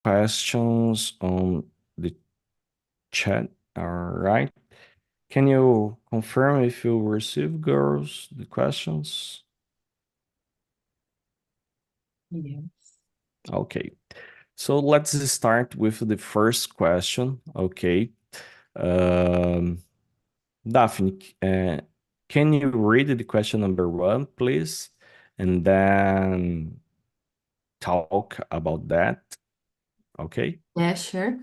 questions on the chat. All right. Can you confirm if you receive, girls, the questions? Yeah. Okay. So let's start with the first question. Okay. Um, Daphne, can you read the question number one, please? And then talk about that. Okay. Yeah, sure.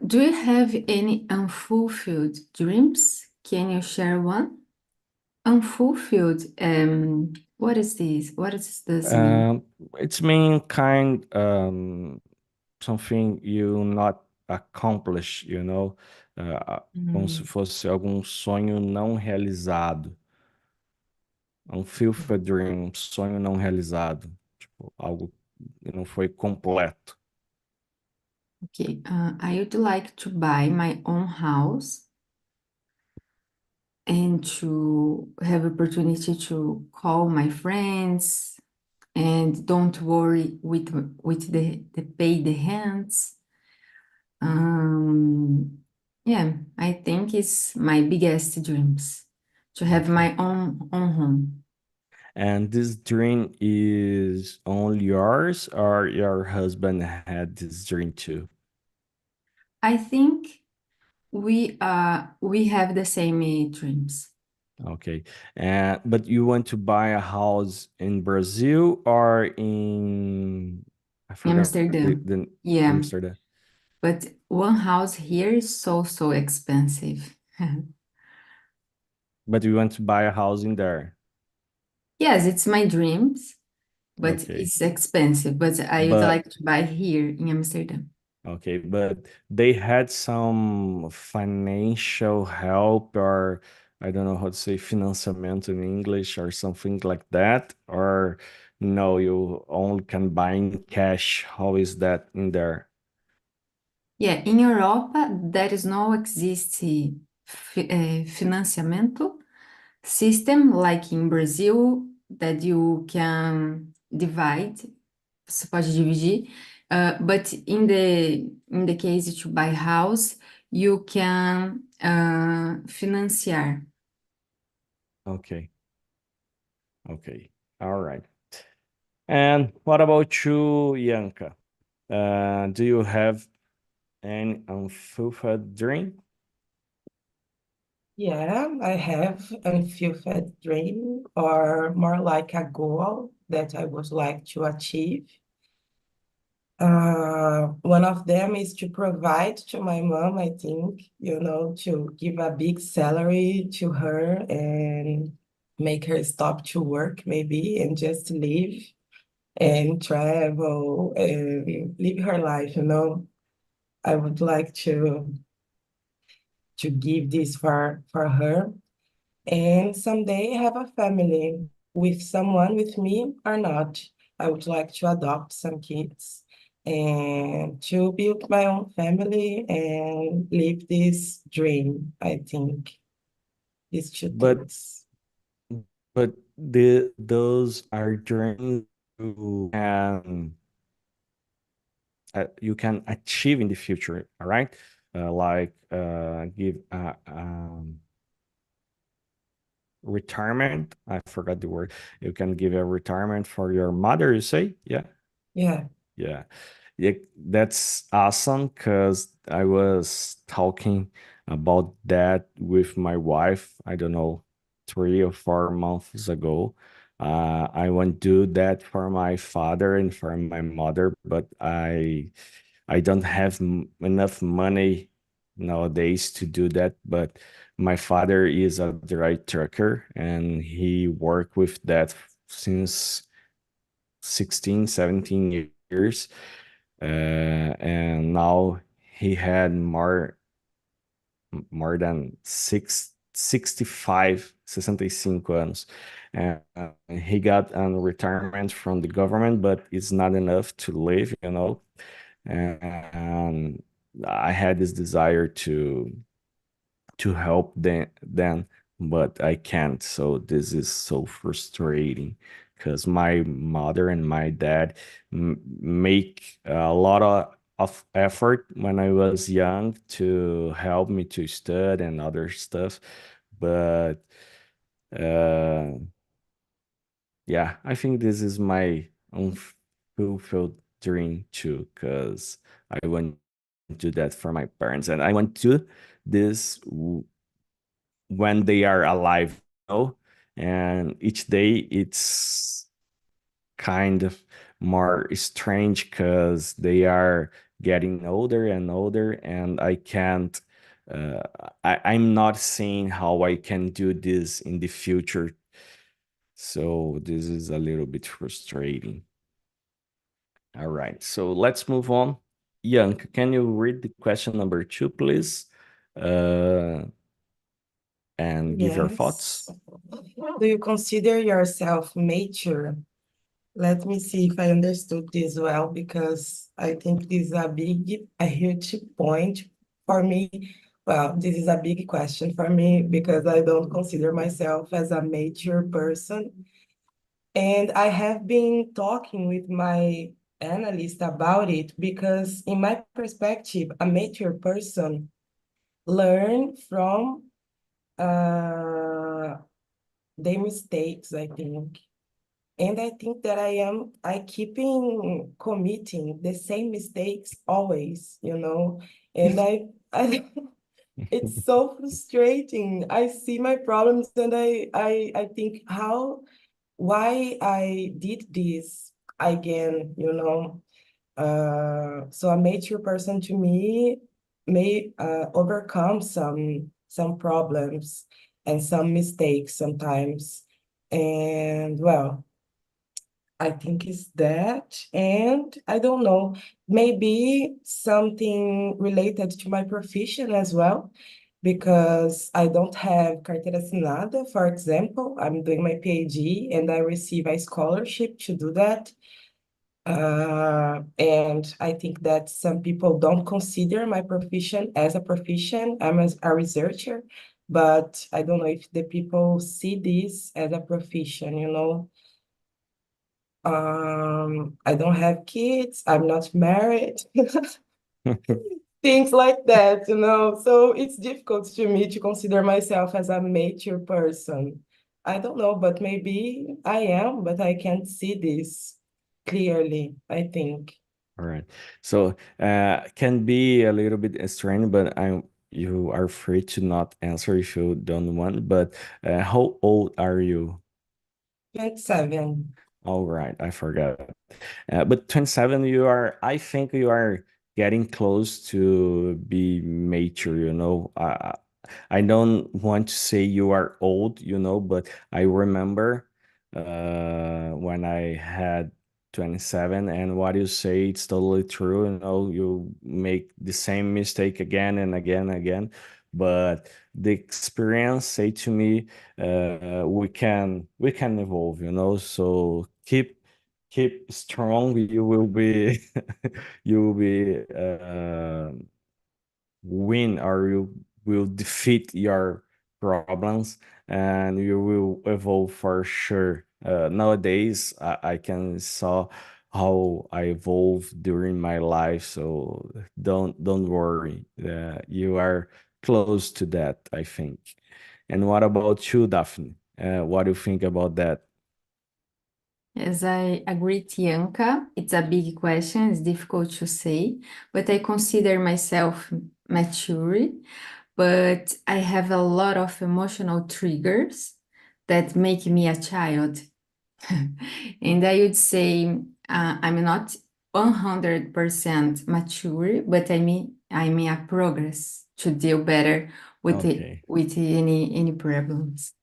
Do you have any unfulfilled dreams? Can you share one? Unfulfilled. What is this? What does it mean? Um, it's mean kind something you not accomplish, como se Hmm, fosse algum sonho não realizado. Unfulfilled dream, um sonho não realizado. Tipo, algo que não foi completo. okay. I would like to buy my own house and to have opportunity to call my friends and don't worry with the pay the hands. Yeah, I think it's my biggest dreams to have Okay. my own home. And this dream is only yours, or your husband had this dream too? I think we have the same dreams. Okay. And but you want to buy a house in Brazil or in I forgot Amsterdam. the Yeah, Amsterdam. but one house here is so expensive. But you want to buy a house in there. Yes, it's my dreams, but Okay. it's expensive. But I would But like to buy here in Amsterdam. okay, but they had some financial help, or I don't know how to say financiamento in English or something like that, or no, you only can buy in cash. How is that in there? Yeah, in Europa there is no financiamento system like in Brazil that you can divide, você pode dividir. But in the case to buy house, you can financiar. Okay, okay, all right. And what about you, Yanka? Do you have an unfulfilled dream? Yeah, I have a fulfilled dream, or more like a goal that I would like to achieve. One of them is to provide to my mom, I think, to give a big salary to her and make her stop to work maybe and just live and travel and live her life. I would like to give this for her and someday have a family with someone with me or not. I would like to adopt some kids and to build my own family and live this dream, I think. These two But things. but those are dreams you can achieve in the future, all right? Like give retirement. I forgot the word. You can give a retirement for your mother, you say? Yeah. Yeah. Yeah. Yeah, that's awesome because I was talking about that with my wife, I don't know, 3 or 4 months ago. I want to do that for my father and for my mother, but I don't have enough money nowadays to do that. But my father is a dry trucker and he worked with that since 16, 17 years. And now he had more than 65 anos. And he got a retirement from the government, but it's not enough to live. And I had this desire to help them, but I can't. So this is so frustrating because my mother and my dad make a lot of effort when I was young to help me to study and other stuff. But uh, yeah, I think this is my unfulfilled dream too, because I want to do that for my parents, and I want to this when they are alive, you know? And each day it's kind of more strange because they are getting older and older, and I can't. Uh, I'm not seeing how I can do this in the future, so this is a little bit frustrating. All right, so let's move on. Young, can you read the question number two, please? Uh, and give your Yes. thoughts. Do you consider yourself mature? Let me see if I understood this well, because I think this is a huge point for me. Well, this is a big question for me because I don't consider myself as a mature person. And I have been talking with my analyst about it because, in my perspective, a mature person learn from uh, their mistakes, I think. And I think that I keeping committing the same mistakes always, you know. And I it's so frustrating. I see my problems and I think why I did this again, you know. So a mature person to me may overcome some problems and some mistakes sometimes. And well, I think it's that. And I don't know, maybe something related to my profession as well, because I don't have carteira assinada, for example. I'm doing my PhD and I receive a scholarship to do that. And I think that some people don't consider my profession as a profession. I'm a researcher, but I don't know if the people see this as a profession, you know. I don't have kids, I'm not married, things like that, you know. So it's difficult to me to consider myself as a mature person. I don't know, but maybe I am, but I can't see this clearly, I think. All right. So can be a little bit strange, but you are free to not answer if you don't want. But how old are you? 27. All right, I forgot. But 27, you are, I think you are getting close to be mature, you know. I don't want to say you are old, you know, but I remember when I had 27, and what you say, it's totally true, you know, you make the same mistake again and again and again. But the experience say to me, we can evolve, you know, so keep strong, you will be you will be win, or you will defeat your problems, and you will evolve for sure. Nowadays I can saw how I evolve during my life, so don't worry, you are close to that, I think. And what about you, Daphne? What do you think about that? As I agree, Tianka, it's a big question, it's difficult to say, but I consider myself mature, but I have a lot of emotional triggers that make me a child. And I would say I'm not 100% mature, but I'm in a progress to deal better with Okay. any problems.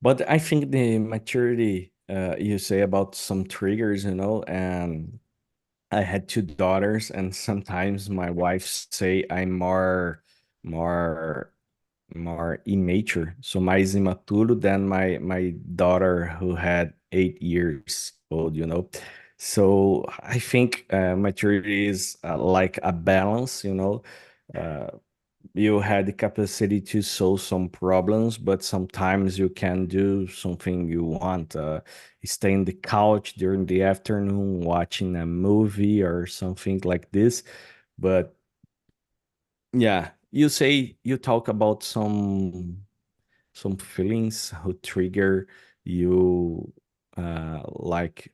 But I think the maturity you say about some triggers, you know, and I had two daughters, and sometimes my wife say I'm more, more immature, so mais imaturo than my daughter who had 8 years old, you know. So I think maturity is like a balance, you know. Uh, you had the capacity to solve some problems, but sometimes you can do something you want. Stay in the couch during the afternoon watching a movie or something like this. But yeah, you say you talk about some feelings who trigger you, like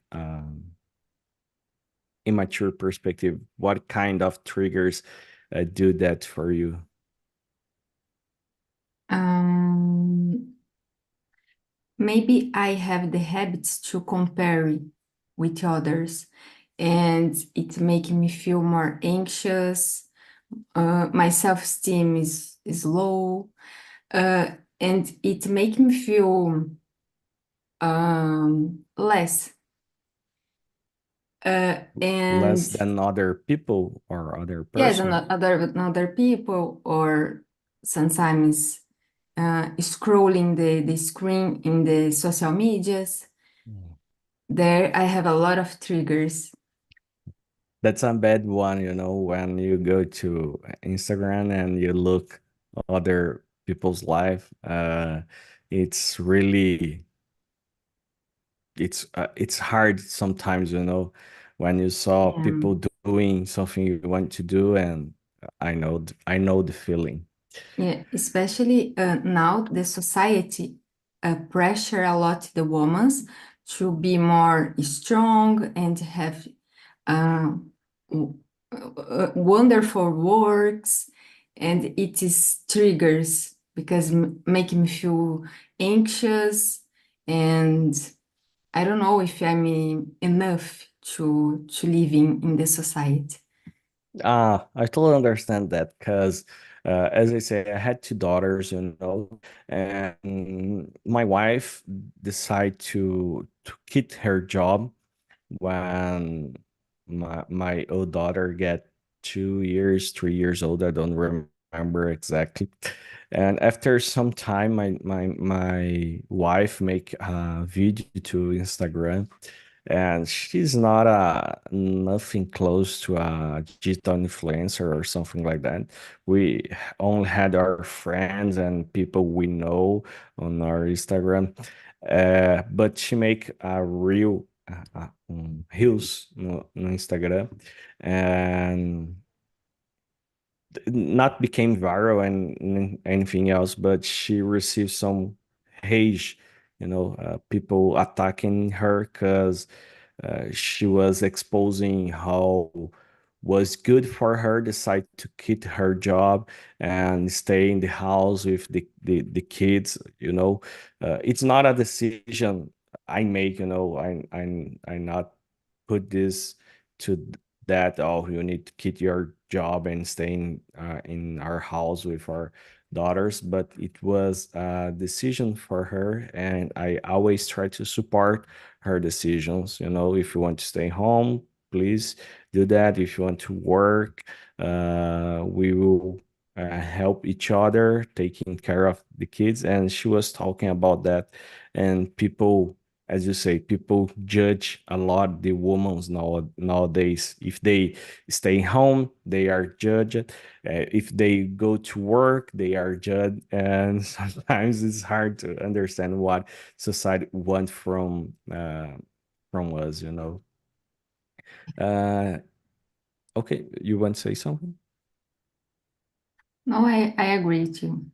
immature perspective. What kind of triggers do that for you? Um, Maybe I have the habits to compare with others, and it makes me feel more anxious. My self-esteem is low, uh, and it makes me feel less. Less And than other people or other yes, and person? other people, or sometimes scrolling the screen in the social medias. Mm. There, I have a lot of triggers. That's a bad one, when you go to Instagram and you look other people's life. It's really it's hard sometimes, when you saw Yeah, people doing something you want to do, and I know the feeling. yeah. Especially now, the society pressure a lot the women to be more strong and have uh, wonderful works, and it is triggers because make me feel anxious, and I don't know if I'm enough to live in the society. I totally understand that because, as I say, I had two daughters, and my wife decided to quit her job when my old daughter get 2 years, 3 years old. I don't remember exactly. And after some time, my wife make a video to Instagram, and she's not a nothing close to a digital influencer or something like that. We only had our friends and people we know on our Instagram, but she make a real reels no Instagram, and not became viral and anything else, but she received some hate, people attacking her because she was exposing how was good for her decide to quit her job and stay in the house with the kids. It's not a decision I make. I not put this to that, oh, you need to quit your job and stay in our house with our daughters, but it was a decision for her, and I always try to support her decisions. If you want to stay home, please do that. If you want to work, we will help each other taking care of the kids. And she was talking about that, and people, as you say, people judge a lot the women nowadays. If they stay home, they are judged. If they go to work, they are judged. And sometimes it's hard to understand what society wants from us. Uh, okay, you want to say something? No, I agree with you.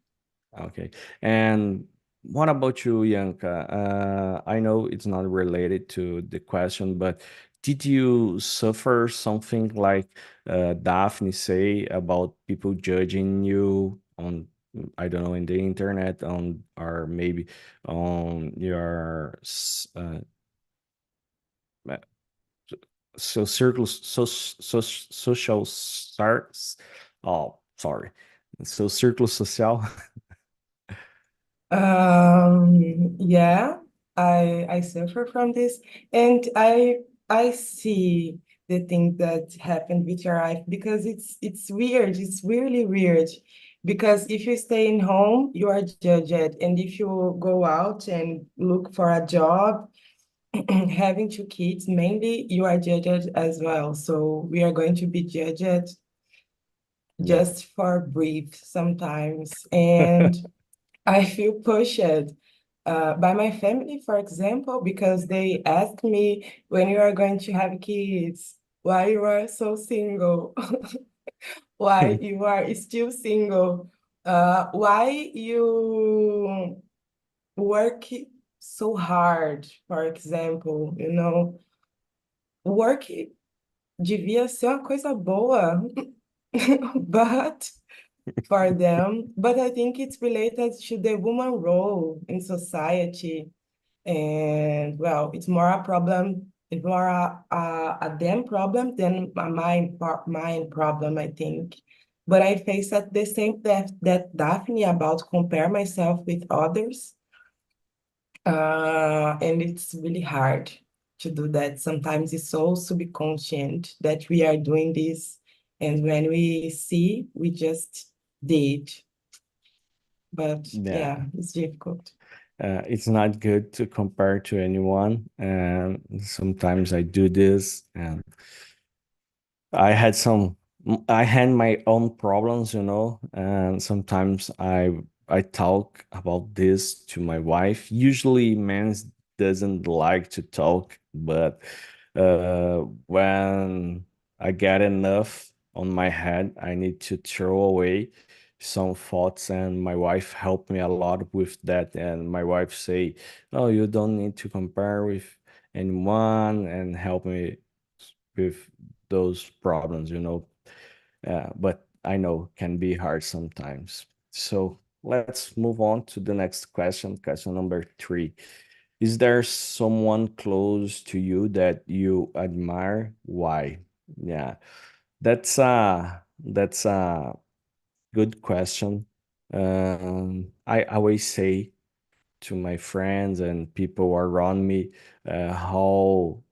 Okay. And what about you, Yanka? I know it's not related to the question, but did you suffer something like Daphne say about people judging you on, I don't know, in the internet, on or maybe on your uh, so circles, social stars? Oh, sorry. So círculo social. Yeah, I suffer from this, and I see the thing that happened with your life because it's weird. It's really weird because if you stay in home, you are judged, and if you go out and look for a job, having two kids, mainly you are judged as well. So we are going to be judged just for brief sometimes. And I feel pushed by my family, for example, because they ask me when you are going to have kids, why you are so single, why you are still single, why you work so hard, for example, work devia ser uma coisa boa, but for them, but I think it's related to the woman role in society. And well, it's more a problem, it's more a them problem than a mine problem, I think. But I face at the same that Daphne about compare myself with others. And it's really hard to do that. Sometimes it's so subconscious that we are doing this, and when we see, we just did. But Yeah. yeah, it's difficult. It's not good to compare to anyone, and sometimes I do this, and I had some I had my own problems, and sometimes I talk about this to my wife. Usually men doesn't like to talk, but when I get enough on my head, I need to throw away some thoughts, and my wife helped me a lot with that. And my wife say, "Oh, you don't need to compare with anyone," and help me with those problems. But I know can be hard sometimes. So let's move on to the next question, question number 3. Is there someone close to you that you admire? Why? Yeah, that's a good question. I always say to my friends and people around me how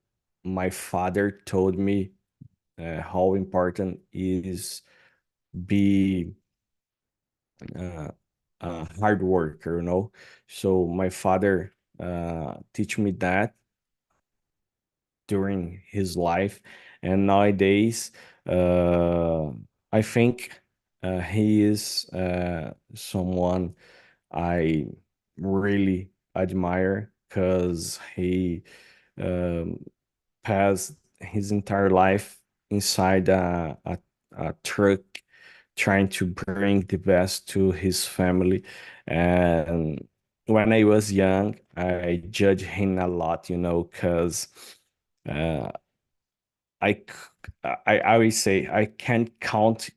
my father told me how important is be uh, a hard worker. So my father teach me that during his life, and nowadays uh, I think he is someone I really admire because he um, passed his entire life inside a truck trying to bring the best to his family. And when I was young, I judged him a lot, because uh, I always say I can't count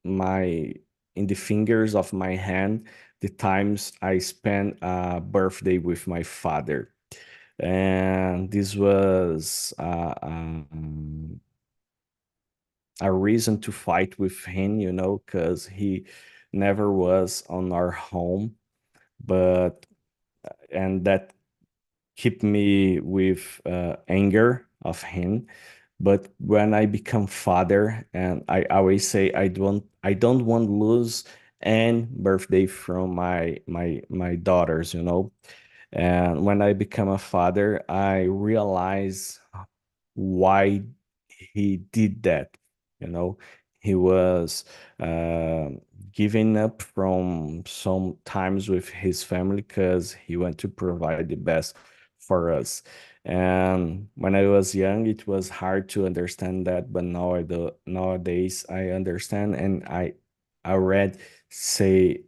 my in the fingers of my hand the times I spent a birthday with my father. And this was a reason to fight with him, because he never was on our home. But and that keep me with anger of him. But when I become father, and I always say I don't want to lose any birthday from my daughters. And when I become a father, I realize why he did that. You know, he was uh, giving up from some times with his family because he want to provide the best for us. And when I was young, it was hard to understand that, but nowadays I understand, and I read say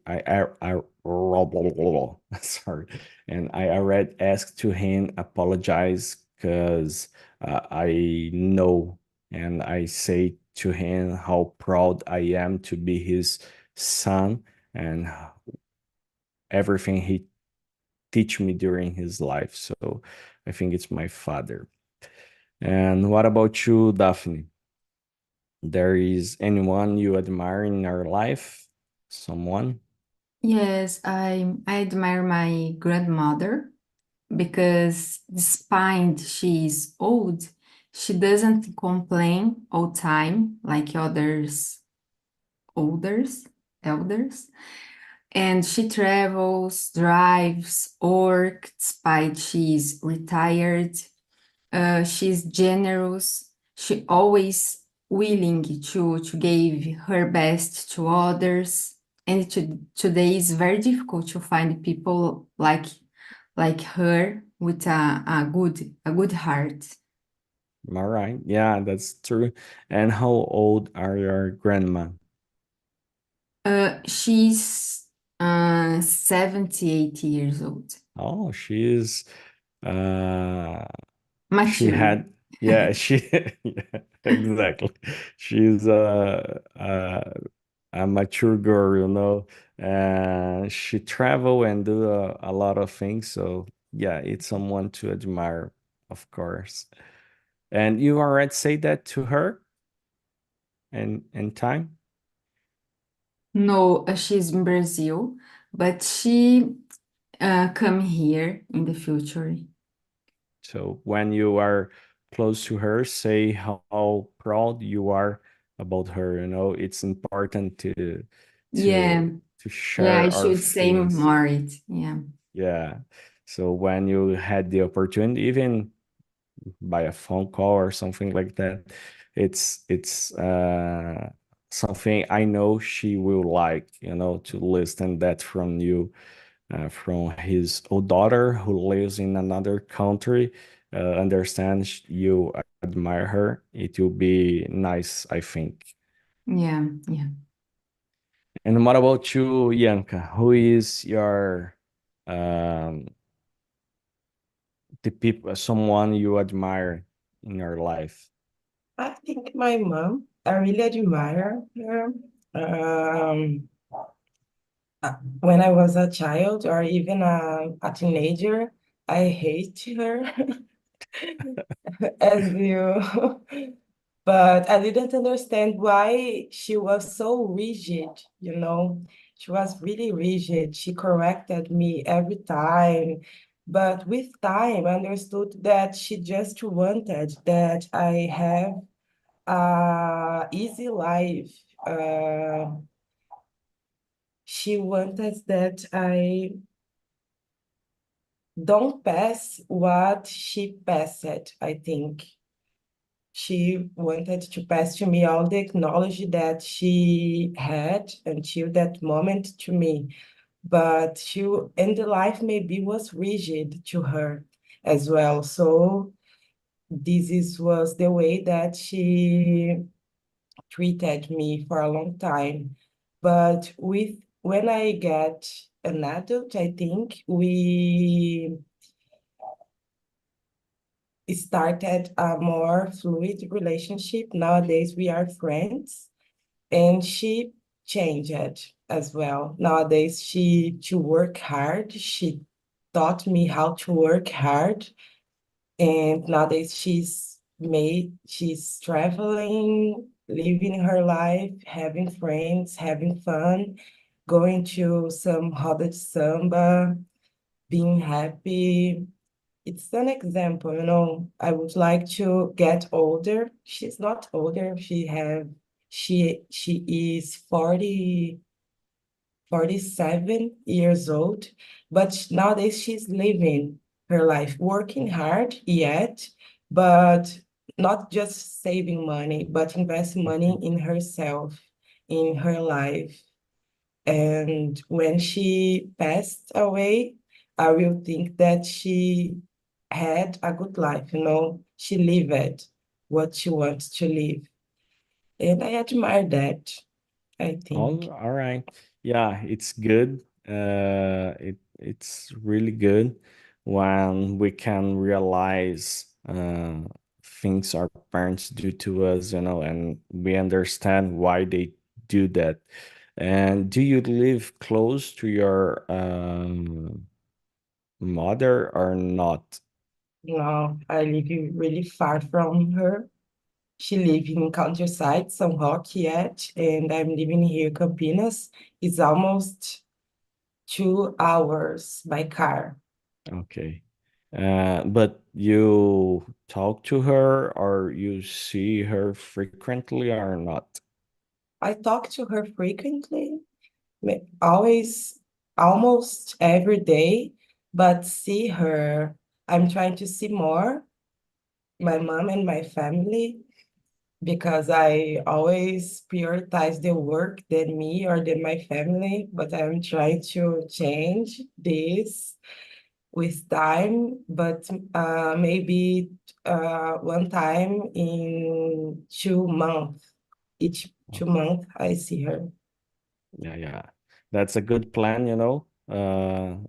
sorry, and I read ask to him apologize because I know, and I say to him how proud I am to be his son, and everything he teach me during his life. So I think it's my father. And what about you, Daphne? There is anyone you admire in your life? Someone? Yes, I admire my grandmother because despite she's old, she doesn't complain all time like others, elders. And she travels, drives, works despite she's retired. She's generous. She always willing to give her best to others. And today is very difficult to find people like her with a good heart. All right. Yeah, that's true. And how old are your grandma? She's 78 years old. Oh, she's uh she Mature. had yeah, she yeah, exactly. She's a mature girl, and she travel and do a lot of things. So yeah, it's someone to admire, of course. And you already say that to her in time. No, she's in Brazil, but she come here in the future. So when you are close to her, say how proud you are about her. It's important Yeah, to yeah, I share our should say feelings. more it. Yeah. Yeah. So when you had the opportunity, even by a phone call or something like that, it's something I know she will like, to listen that from you, from his old daughter who lives in another country, understands you admire her. It will be nice, I think. Yeah, yeah. And what about you, Yanka? Who is your um the people, someone you admire in your life? I think my mom, I really admire her. Um, when I was a child or even a teenager, I hate her as you. But I didn't understand why she was so rigid. She was really rigid. She corrected me every time. But with time, I understood that she just wanted that I have a easy life. She wanted that I don't pass what she passed, I think. She wanted to pass to me all the knowledge that she had until that moment to me. But and the life maybe was rigid to her as well. So was the way that she treated me for a long time. But when I get an adult, I think we started a more fluid relationship. Nowadays, we are friends, and she changed as well. Nowadays, she to work hard. She taught me how to work hard, and nowadays she's traveling, living her life, having friends, having fun, going to some roda de samba, being happy. It's an example. I would like to get older. She's not older. She is 47 years old, but nowadays she's living her life, working hard yet, but not just saving money, but investing money in herself, in her life. And when she passed away, I will think that she had a good life. She lived what she wants to live. And I admire that, I think. All right. Yeah, it's good. It's really good when we can realize things our parents do to us, and we understand why they do that. And do you live close to your mother or not? No, I live really far from her. She lives in countryside, São Roque yet, and I'm living here, Campinas. It's almost 2 hours by car. Okay. But you talk to her or you see her frequently or not? I talk to her frequently, always, almost every day, but see her, I'm trying to see more, my mom and my family. because I always prioritize the work than me or than my family, but I'm trying to change this with time, but maybe one time in 2 months. Each 2 months, I see her. Yeah, yeah. That's a good plan, you know.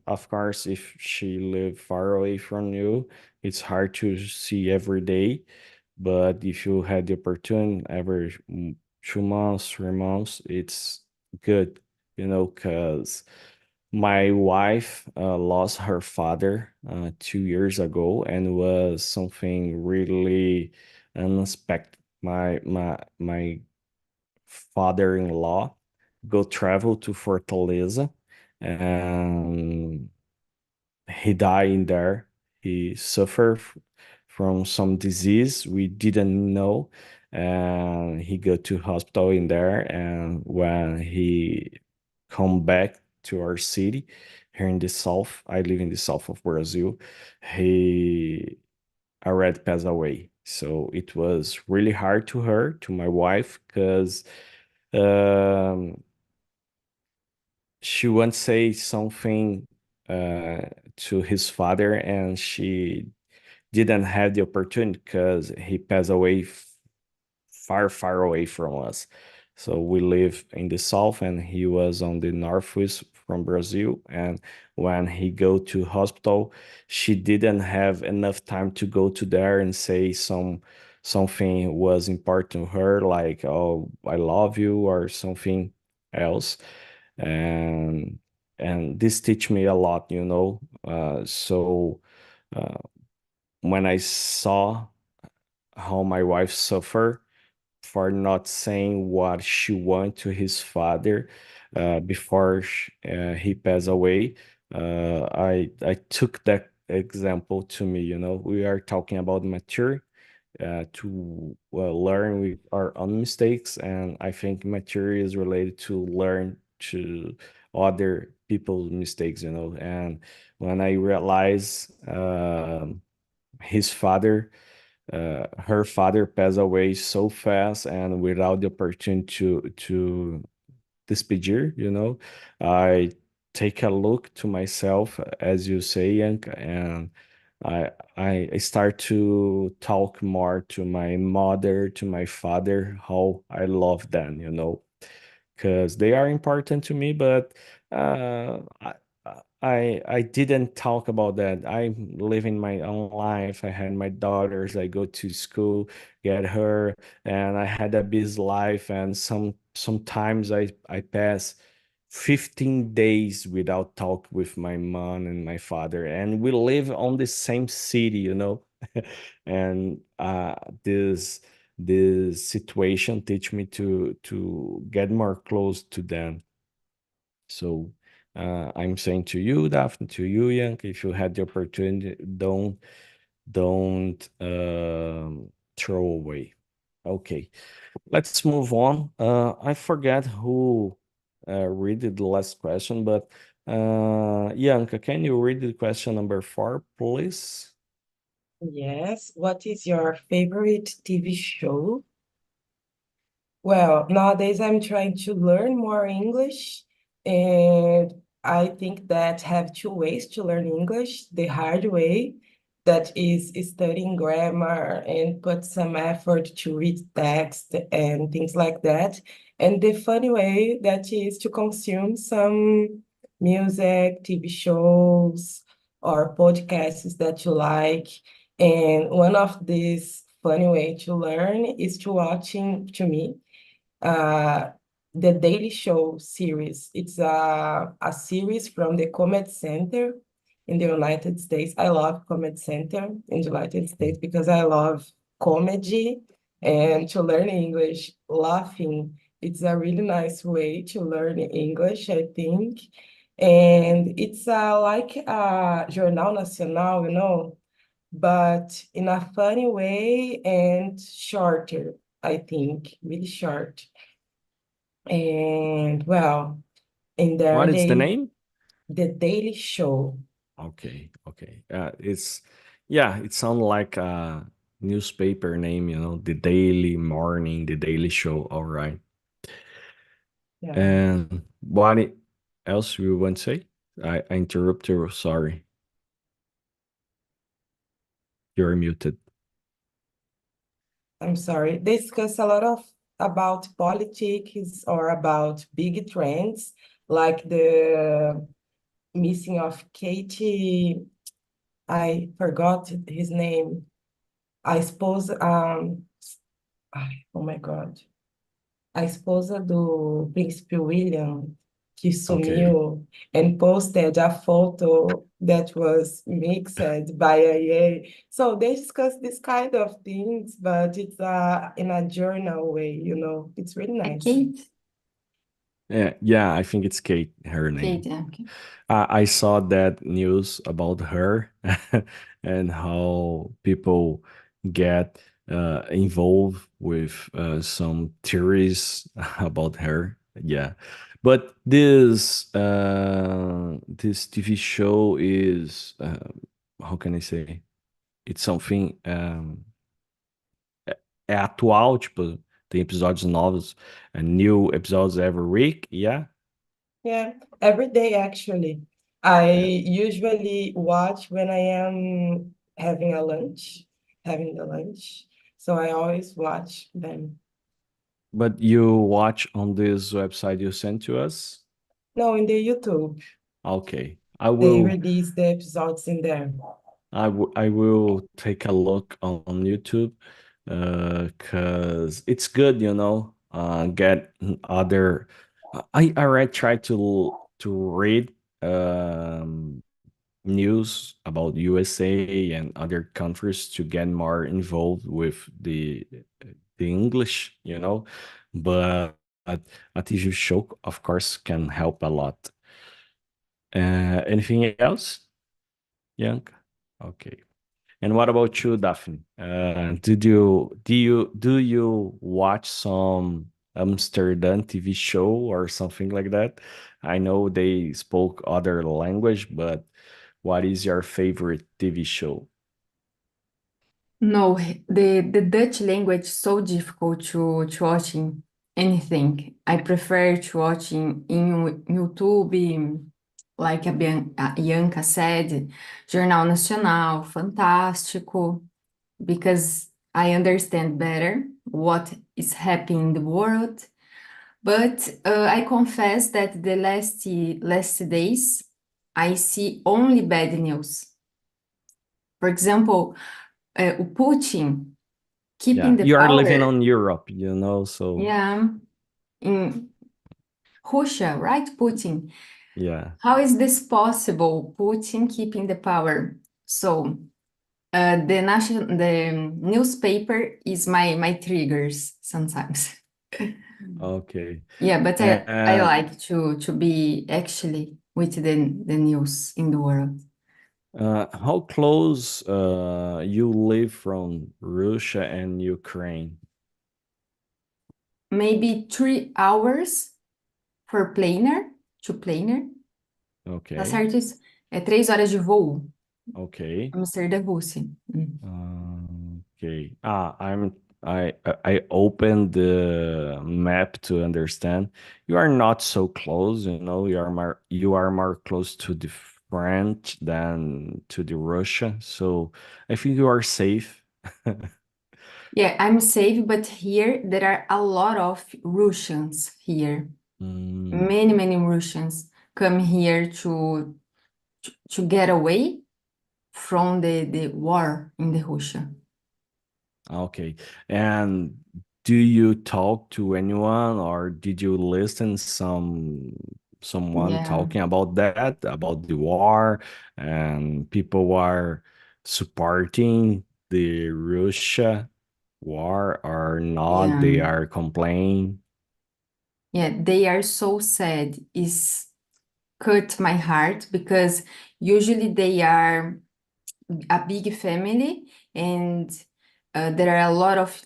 Of course, if she live far away from you, it's hard to see every day. But if you had the opportunity every 2 months, 3 months, it's good, you know, because my wife lost her father 2 years ago, and was something really unexpected. My father-in-law go travel to Fortaleza, and he died in there. He suffered from some disease we didn't know, and he go to hospital in there. And when he come back to our city here in the south, I live in the south of Brazil, he already passed away. So it was really hard to her, to my wife, because um, she once say something uh, to his father, and she didn't have the opportunity because he passed away far, far away from us. So we live in the south, and he was on the northwest from Brazil. And when he go to hospital, she didn't have enough time to go to there and say something was important to her, like "Oh, I love you" or something else. And this teach me a lot, you know. So uh, when I saw how my wife suffer for not saying what she want to his father before he passed away. I took that example to me. You know, we are talking about mature to learn with our own mistakes, and I think mature is related to learn to other people's mistakes. You know, and when I realize his father her father passed away so fast and without the opportunity to despedir, you know. I take a look to myself, as you say, Yank, and I start to talk more to my mother, to my father, how I love them, you know, because they are important to me. But I didn't talk about that. I'm living my own life. I had my daughters. I go to school, get her, and I had a busy life. And sometimes I pass 15 days without talk with my mom and my father, and we live on the same city, you know. And this this situation teach me to get more close to them. So I'm saying to you, Daphne, to you, Young, if you had the opportunity, don't throw away. Okay, let's move on. I forget who read the last question, but Yanka, can you read the question number 4, please? Yes. What is your favorite TV show? Well, nowadays I'm trying to learn more English, and I think that have two ways to learn English. The hard way, that is studying grammar and put some effort to read text and things like that. And the funny way, that is to consume some music, TV shows, or podcasts that you like. And one of these funny way to learn is to watching, to me, uh, the Daily Show series. It's a series from the Comedy Center in the United States. I love Comedy Center in the United States because I love comedy, and to learn English, laughing. It's a really nice way to learn English, I think. And it's like a Jornal Nacional, but in a funny way and shorter, I think, really short. And well, in there What is the they name? the Daily Show. Okay, okay. It's yeah, it sounds like newspaper name, the Daily Morning, the Daily Show. All right. Yeah. And what else you want to say? I interrupt you. Sorry. You're muted. I'm sorry. They discuss a lot of about politics or about big trends, like the missing of Katie. I forgot his name. I suppose, oh my God. A esposa do Príncipe William, que Okay. sumiu, and posted a photo that was mixed by AI. So they discuss this kind of things, but it's in a journal way, It's really É nice. Kate? Yeah, I think it's Kate, her name. Kate, okay. I saw that news about her and how people get involved with some theories about her. Yeah, but this TV show is how can I say? It's something é atual, tipo, tem episódios novos, new episodes every week. Yeah. Yeah, every day actually. I Yeah. usually watch when I am having the lunch. So I always watch them. But you watch on this website you sent to us? No, in the YouTube, Okay. I they will release the episodes in there. I will take a look on YouTube because it's good, get other I already tried to read news about USA and other countries to get more involved with the English, but a TV show, of course, can help a lot. Anything else, Young? Okay. And what about you, Daphne? Do you watch some Amsterdam TV show or something like that? I know they spoke other language, but what is your favorite TV show? No, the Dutch language is so difficult to watching anything. I prefer to watching in YouTube, like a Bianca said, Jornal Nacional, Fantástico, because I understand better what is happening in the world. But I confess that the last days I see only bad news. For example, o Putin keeping Yeah, the you are living power, on Europe, so yeah, in Russia, right? Putin. yeah. How is this possible? Putin keeping the power. So the newspaper is my triggers sometimes. Okay. Yeah, but I And like to be actually with the news in the world. how close you live from Russia and Ukraine? Maybe 3 hours for planer, to planer. Tá Okay. certo isso? É 3 horas de voo. Okay. Amsterdã, Rússia. Okay. I opened the map to understand. You are not so close, you are more close to the French than to the Russia. So I think you are safe. Yeah, I'm safe, but here there are a lot of Russians here. Mm, Many Russians come here to get away from the war in the Russia. okay. And do you talk to anyone or did you listen someone Yeah, talking about that, about the war, and people were supporting the Russia war or not? yeah, They are complaining. yeah. They are so sad. It's cut my heart because usually they are a big family and there are a lot of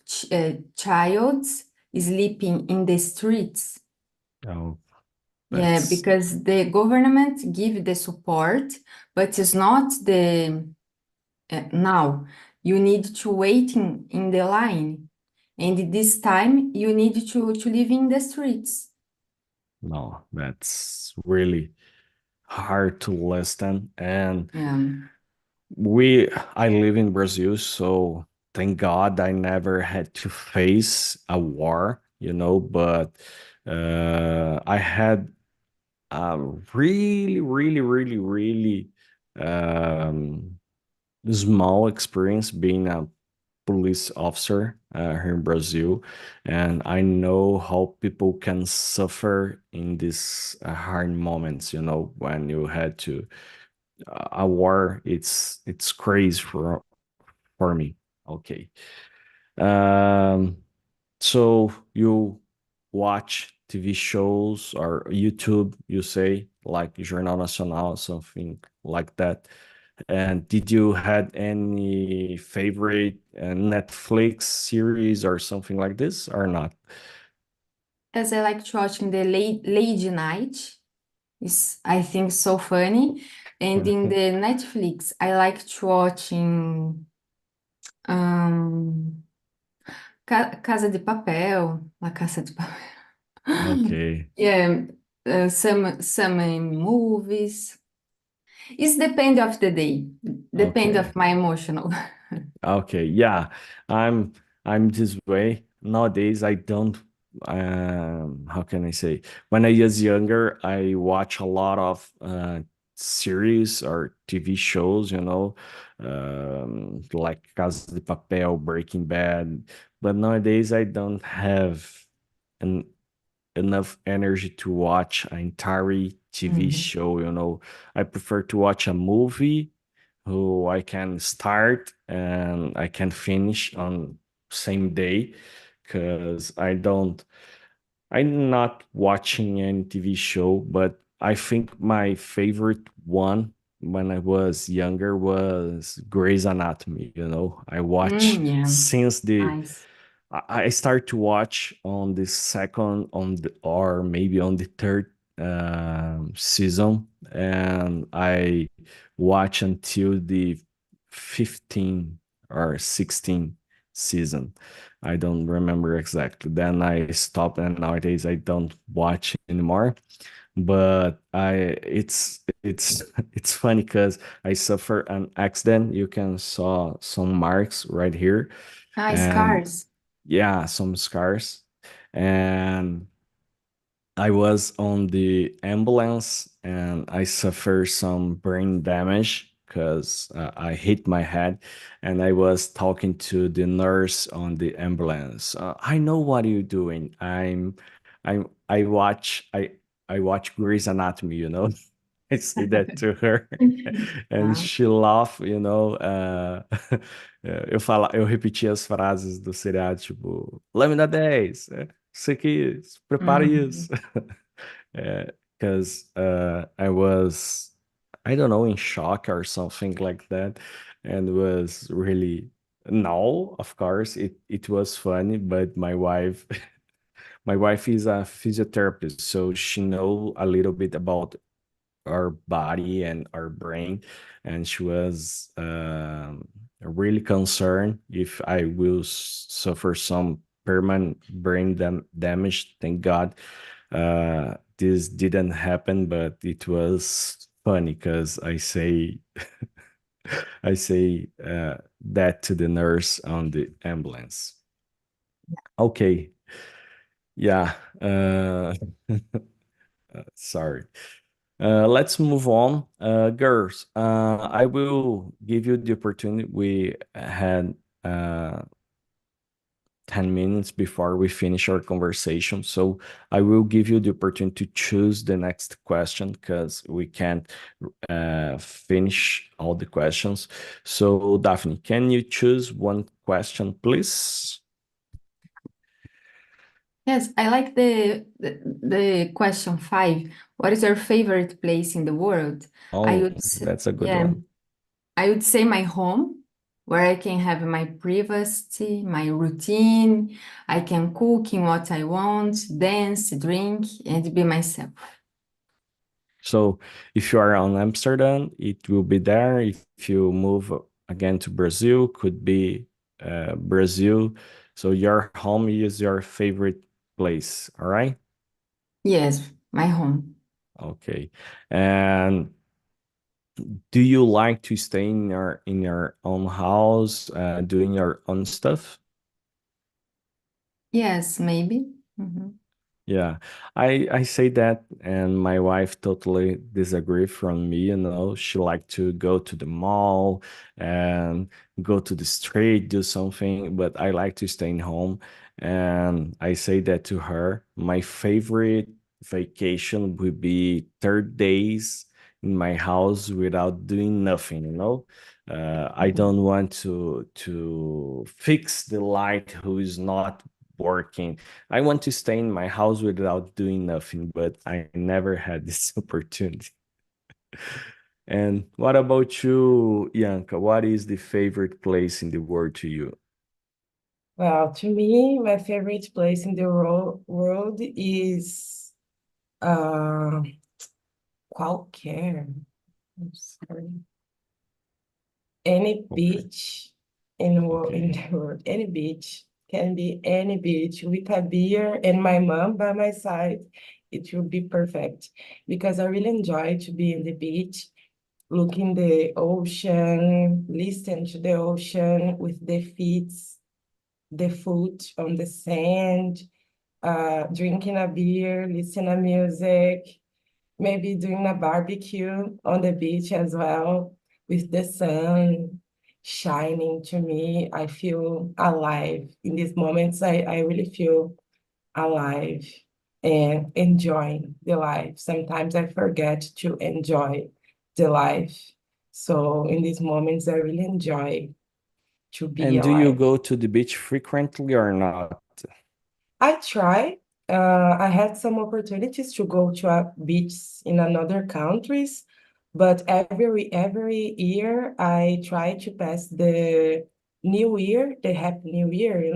childs sleeping in the streets. Oh, Yeah, that's because the government give the support, but it's not the now. you need to wait in the line. And this time you need to live in the streets. No, that's really hard to listen. And Yeah. I live in Brazil, so thank God I never had to face a war, but I had a really, really, really, really um, small experience being a police officer here in Brazil, and I know how people can suffer in these hard moments. When you had to a war, it's crazy for me. Okay. Um, so you watch TV shows or YouTube, you say, like Jornal Nacional, something like that. And did you had any favorite Netflix series or something like this or not? As I like to watch in the late night, is I think so funny. And in the Netflix, I like to watching um, Casa de Papel, La Casa de Papel. Okay. Yeah, some movies. It's depend of the day, depend of Okay. my emotional. Okay, yeah, I'm I'm this way nowadays. I don't. How can I say? When I was younger, I watch a lot of series or TV shows. Like Casa de Papel, Breaking Bad. But nowadays, I don't have an, enough energy to watch an entire TV Mhm. show. I prefer to watch a movie who I can start and I can finish on same day because I'm not watching any TV show, but I think my favorite one when I was younger was Grey's Anatomy. I watch Yeah, since the nice. I start to watch on the second or maybe on the third season, and I watch until the 15 or 16 season. I don't remember exactly. Then I stopped, and nowadays I don't watch anymore. But it's it's funny because I suffer an accident. You can saw some marks right here, Ah, and Scars. yeah, some scars. And I was on the ambulance and I suffered some brain damage because I hit my head, and I was talking to the nurse on the ambulance. I know what you're doing. I watch Grey's Anatomy. I say that to her, and Yeah. she laugh. Eu repetia as frases do seriado, tipo, Lâmina 10, isso aqui, prepara isso. Mhm. Because I was, I don't know, in shock or something like that, and was really, no, of course, it was funny, but my wife, my wife is a physiotherapist, so she know a little bit about our body and our brain, and she was really concerned if I will suffer some permanent brain damage. Thank God this didn't happen, but it was funny because I say that to the nurse on the ambulance. Okay, yeah. Sorry. Let's move on. Girls, I will give you the opportunity. We had uh, 10 minutes before we finish our conversation. So I will give you the opportunity to choose the next question because we can't finish all the questions. So, Daphne, can you choose one question, please? Yes, I like the question 5. What is your favorite place in the world? I Oh, would say, that's a good yeah, one. I would say my home, where I can have my privacy, my routine. I can cook in what I want, dance, drink, and be myself. So if you are on Amsterdam, it will be there. If you move again to Brazil, could be Brazil. So your home is your favorite place, all right? Yes, my home. Okay. And do you like to stay in your own house, doing your own stuff? Yes, maybe. Mhm. Yeah, I say that, and my wife totally disagree from me. She like to go to the mall and go to the street, do something, but I like to stay in home. And I say that to her. My favorite vacation would be 30 days in my house without doing nothing. I don't want to fix the light who is not working. I want to stay in my house without doing nothing, but I never had this opportunity. And what about you, Yanka? What is the favorite place in the world to you? Well, to me, my favorite place in the world is uh, qualquer. I'm sorry. Any Okay. beach in Okay. the world, any beach can be any beach with a beer and my mom by my side. It will be perfect because I really enjoy to be in the beach, looking the ocean, listen to the ocean with the feet, the foot on the sand, drinking a beer, listening to music, maybe doing a barbecue on the beach as well with the sun shining to me. I feel alive. In these moments, I really feel alive and enjoying the life. Sometimes I forget to enjoy the life. So in these moments, I really enjoy to be And do you alive. go to the beach frequently or not? I try. I had some opportunities to go to a beach in another countries, but every year I try to pass the New Year, the Happy New Year,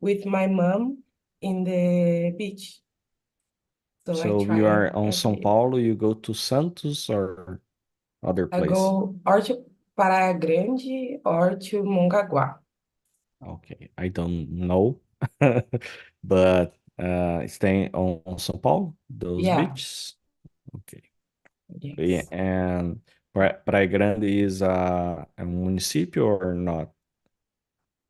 with my mom in the beach. So I So you try are on every São year. Paulo, you go to Santos or other I place? go or to Praia Grande or to Mongaguá. Okay, I don't know, but staying on São Paulo, those Yeah, beaches. Okay. yes. And Praia Grande is a municipio or not?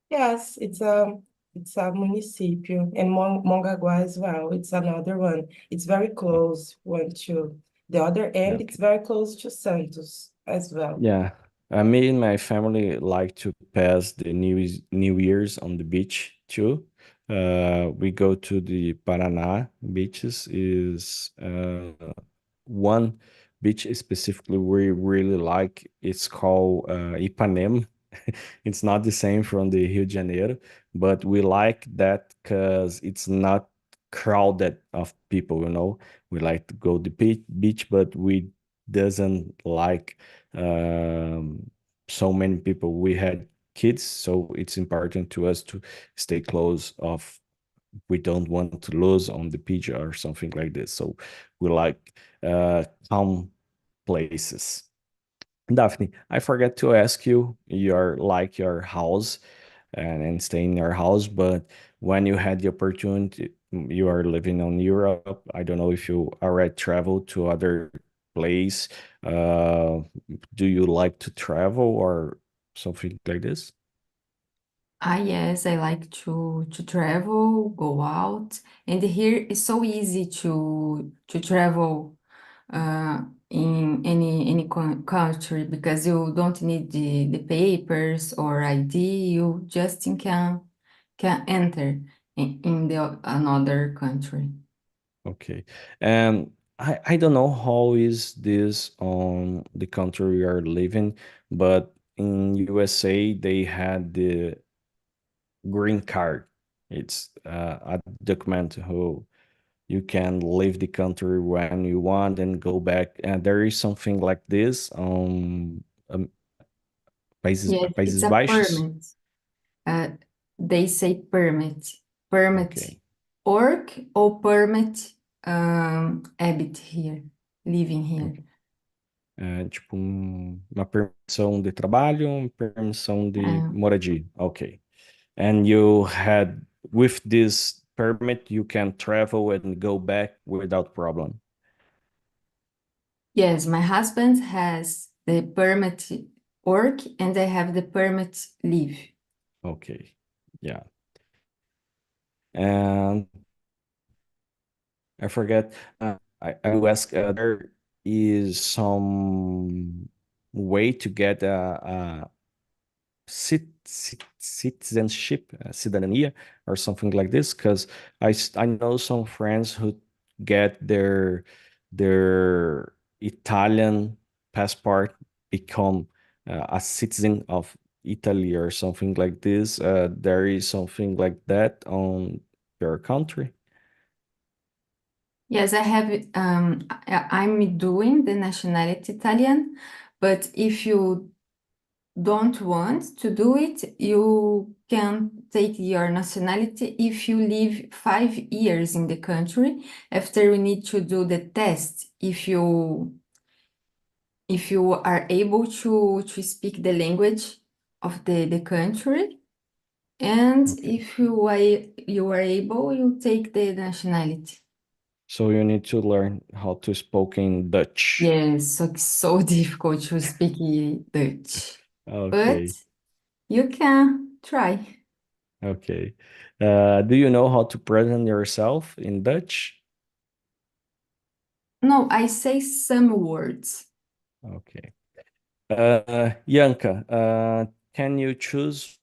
Yes, it's a municipio and Mongaguá as well. It's another one. It's very Oh, close one to the other end. It's okay. very close to Santos as well. Yeah. Me and my family like to pass the New Year's on the beach too. We go to the Paraná beaches is one beach specifically we really like. It's called Ipanema. It's not the same from the Rio de Janeiro, but we like that because it's not crowded of people. We like to go to the beach, but we doesn't like so many people. We had kids, so it's important to us to stay close of we don't want to lose on the beach or something like this. So we like calm places. Daphne, I forgot to ask you your house and stay in your house, but when you had the opportunity, you are living on Europe. I don't know if you already traveled to other place. Uh, do you like to travel or something like this? Ah, yes, I like to travel, go out, and here it's so easy to travel in any country because you don't need the papers or ID. You just can enter in the another country. Okay. And I don't know how is this on the country we are living, but in USA they had the green card. It's a document who you can leave the country when you want and go back. And there is something like this on Yes, it's Países a Baixos. permit. Uh, they say permit, permit Okay. work or permit habit here, living here. Tipo uma permissão de trabalho, uma permissão de Uh, moradia. Okay. And you had, with this permit, you can travel and go back without problem. yes, my husband has the permit work and I have the permit leave. Okay. Yeah. And I forget, I will ask, there is some way to get a citizenship, cidadania, or something like this, because I know some friends who get their Italian passport, become a citizen of Italy or something like this. There is something like that on your country. Yes, I have, I'm doing the nationality Italian, but if you don't want to do it, you can take your nationality if you live 5 years in the country. After you need to do the test if you are able to speak the language of the country, and Okay. if you are able, you take the nationality. So you need to learn how to speak in Dutch. Yes, so it's so difficult to speak Dutch, but Okay. you can try. Okay. Do you know how to present yourself in Dutch? No, I say some words. Okay. Yanka, can you choose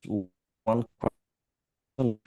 one question